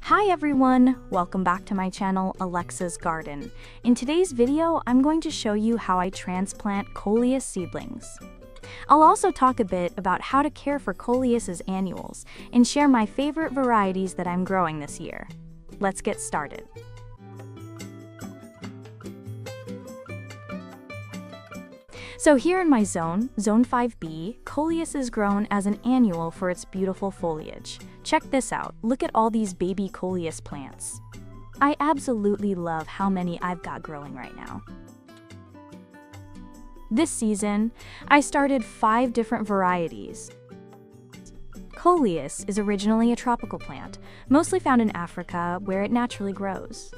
Hi everyone! Welcome back to my channel, Alexa's Garden. In today's video, I'm going to show you how I transplant Coleus seedlings. I'll also talk a bit about how to care for Coleus's annuals and share my favorite varieties that I'm growing this year. Let's get started. So here in my zone, Zone 5B, Coleus is grown as an annual for its beautiful foliage. Check this out, look at all these baby Coleus plants. I absolutely love how many I've got growing right now. This season, I started 5 different varieties. Coleus is originally a tropical plant, mostly found in Africa where it naturally grows.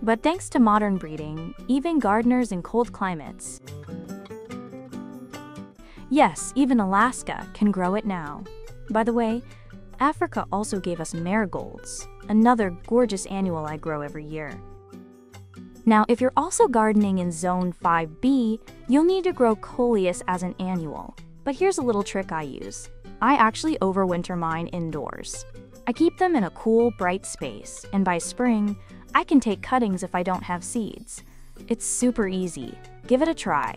But thanks to modern breeding, even gardeners in cold climates, yes, even Alaska can grow it now. By the way, Africa also gave us marigolds, another gorgeous annual I grow every year. Now, if you're also gardening in Zone 5B, you'll need to grow Coleus as an annual. But here's a little trick I use. I actually overwinter mine indoors. I keep them in a cool, bright space, and by spring, I can take cuttings if I don't have seeds. It's super easy. Give it a try.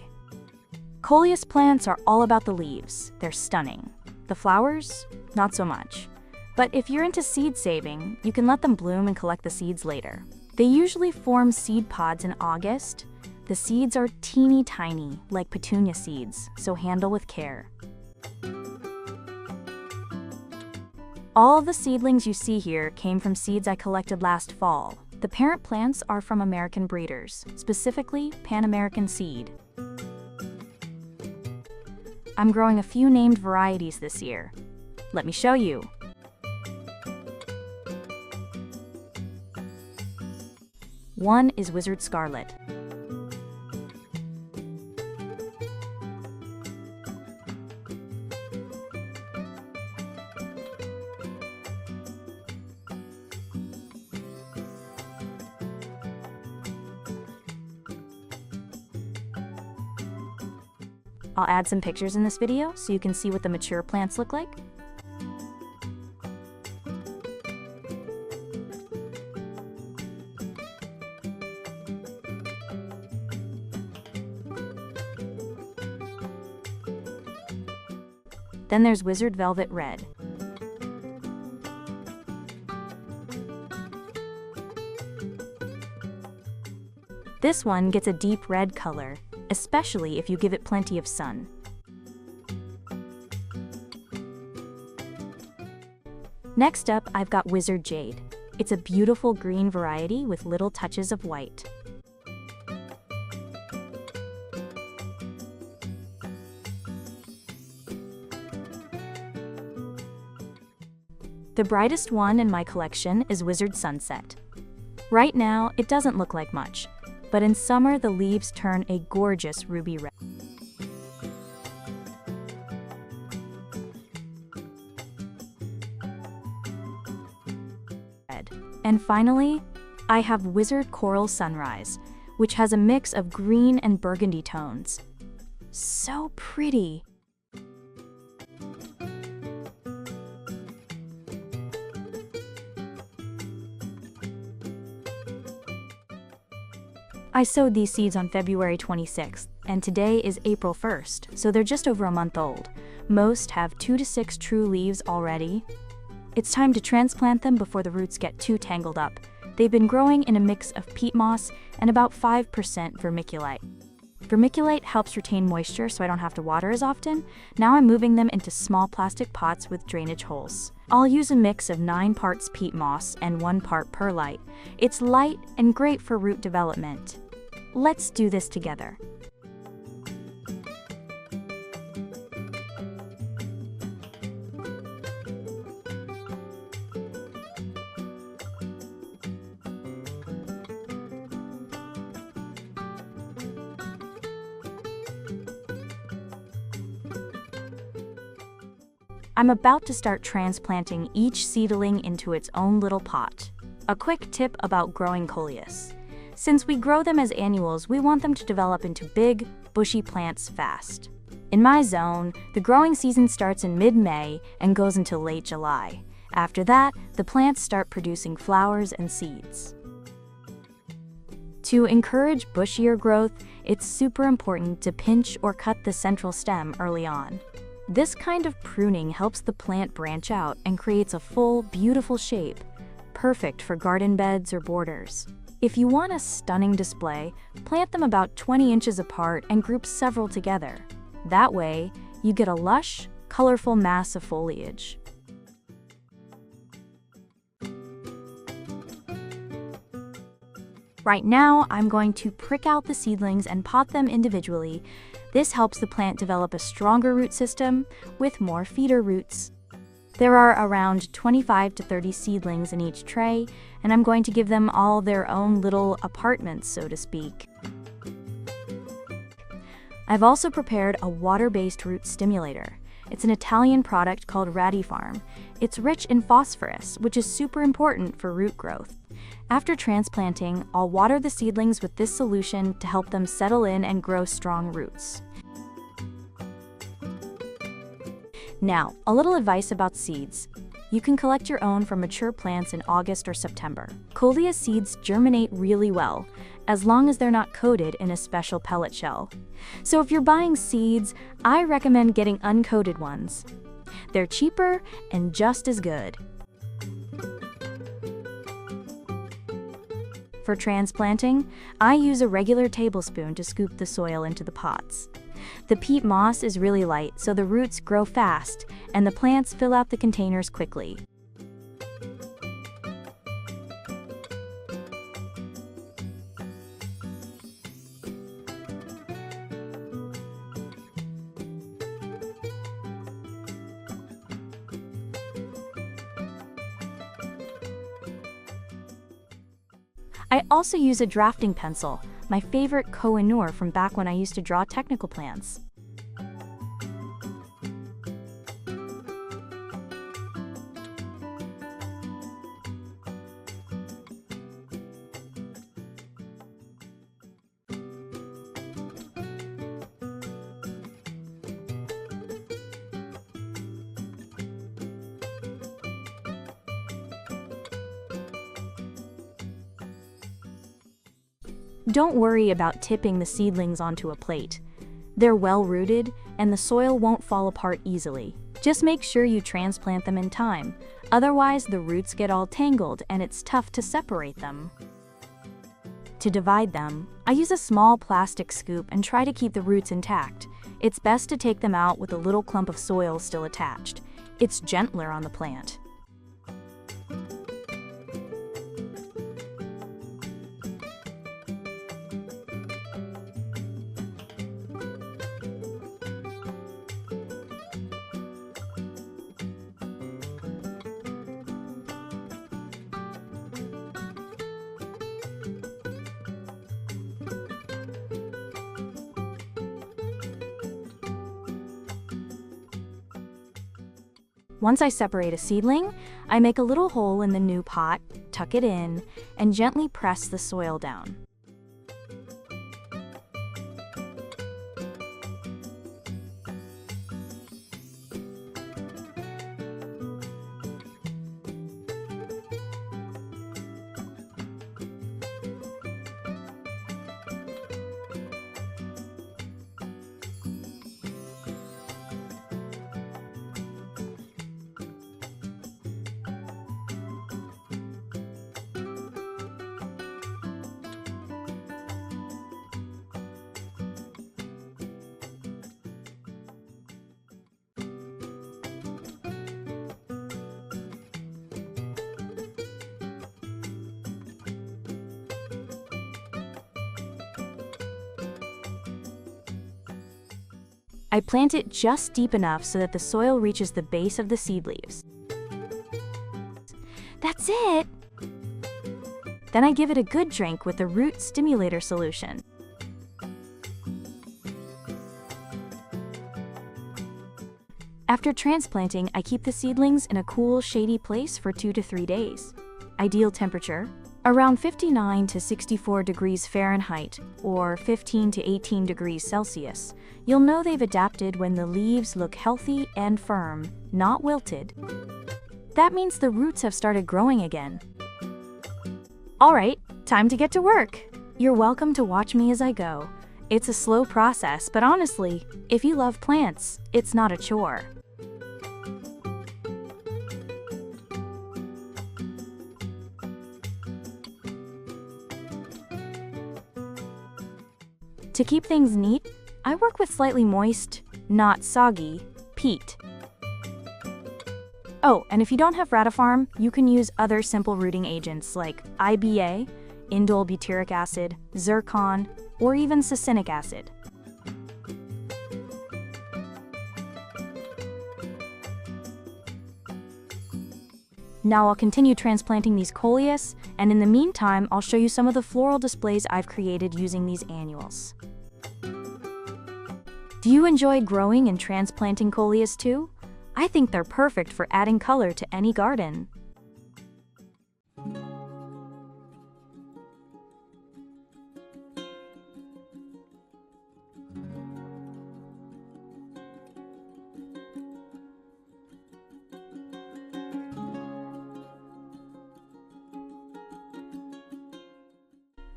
Coleus plants are all about the leaves. They're stunning. The flowers? Not so much. But if you're into seed saving, you can let them bloom and collect the seeds later. They usually form seed pods in August. The seeds are teeny tiny, like petunia seeds, so handle with care. All of the seedlings you see here came from seeds I collected last fall. The parent plants are from American breeders, specifically Pan American seed. I'm growing a few named varieties this year. Let me show you. One is Wizard Scarlet. I'll add some pictures in this video so you can see what the mature plants look like. Then there's Wizard Velvet Red. This one gets a deep red color, especially if you give it plenty of sun. Next up, I've got Wizard Jade. It's a beautiful green variety with little touches of white. The brightest one in my collection is Wizard Sunset. Right now, it doesn't look like much, but in summer the leaves turn a gorgeous ruby red. And finally, I have Wizard Coral Sunrise, which has a mix of green and burgundy tones. So pretty! I sowed these seeds on February 26th, and today is April 1st, so they're just over a month old. Most have 2 to 6 true leaves already. It's time to transplant them before the roots get too tangled up. They've been growing in a mix of peat moss and about 5% vermiculite. Vermiculite helps retain moisture so I don't have to water as often. Now I'm moving them into small plastic pots with drainage holes. I'll use a mix of 9 parts peat moss and 1 part perlite. It's light and great for root development. Let's do this together. I'm about to start transplanting each seedling into its own little pot. A quick tip about growing Coleus. Since we grow them as annuals, we want them to develop into big, bushy plants fast. In my zone, the growing season starts in mid-May and goes until late July. After that, the plants start producing flowers and seeds. To encourage bushier growth, it's super important to pinch or cut the central stem early on. This kind of pruning helps the plant branch out and creates a full, beautiful shape, perfect for garden beds or borders. If you want a stunning display, plant them about 20 inches apart and group several together. That way, you get a lush, colorful mass of foliage. Right now, I'm going to prick out the seedlings and pot them individually. This helps the plant develop a stronger root system with more feeder roots. There are around 25 to 30 seedlings in each tray, and I'm going to give them all their own little apartments, so to speak. I've also prepared a water-based root stimulator. It's an Italian product called Radifarm. It's rich in phosphorus, which is super important for root growth. After transplanting, I'll water the seedlings with this solution to help them settle in and grow strong roots. Now, a little advice about seeds. You can collect your own from mature plants in August or September. Coleus seeds germinate really well, as long as they're not coated in a special pellet shell. So if you're buying seeds, I recommend getting uncoated ones. They're cheaper and just as good. For transplanting, I use a regular tablespoon to scoop the soil into the pots. The peat moss is really light, so the roots grow fast, and the plants fill out the containers quickly. I also use a drafting pencil, my favorite Koh-i-Noor from back when I used to draw technical plants. Don't worry about tipping the seedlings onto a plate. They're well rooted, and the soil won't fall apart easily. Just make sure you transplant them in time, otherwise the roots get all tangled and it's tough to separate them. To divide them, I use a small plastic scoop and try to keep the roots intact. It's best to take them out with a little clump of soil still attached. It's gentler on the plant. Once I separate a seedling, I make a little hole in the new pot, tuck it in, and gently press the soil down. I plant it just deep enough so that the soil reaches the base of the seed leaves. That's it! Then I give it a good drink with the root stimulator solution. After transplanting, I keep the seedlings in a cool, shady place for 2 to 3 days. Ideal temperature, around 59 to 64 degrees Fahrenheit or 15 to 18 degrees Celsius. You'll know they've adapted when the leaves look healthy and firm, not wilted. That means the roots have started growing again. Alright, time to get to work. You're welcome to watch me as I go. It's a slow process, but honestly, if you love plants, it's not a chore. To keep things neat, I work with slightly moist, not soggy, peat. Oh, and if you don't have ratifarm, you can use other simple rooting agents like IBA, indole butyric acid, zircon, or even succinic acid. Now I'll continue transplanting these Coleus, and in the meantime, I'll show you some of the floral displays I've created using these annuals. Do you enjoy growing and transplanting Coleus too? I think they're perfect for adding color to any garden.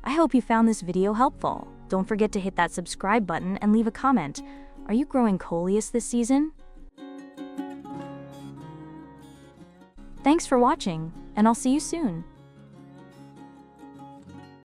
I hope you found this video helpful. Don't forget to hit that subscribe button and leave a comment. Are you growing Coleus this season? Thanks for watching, and I'll see you soon.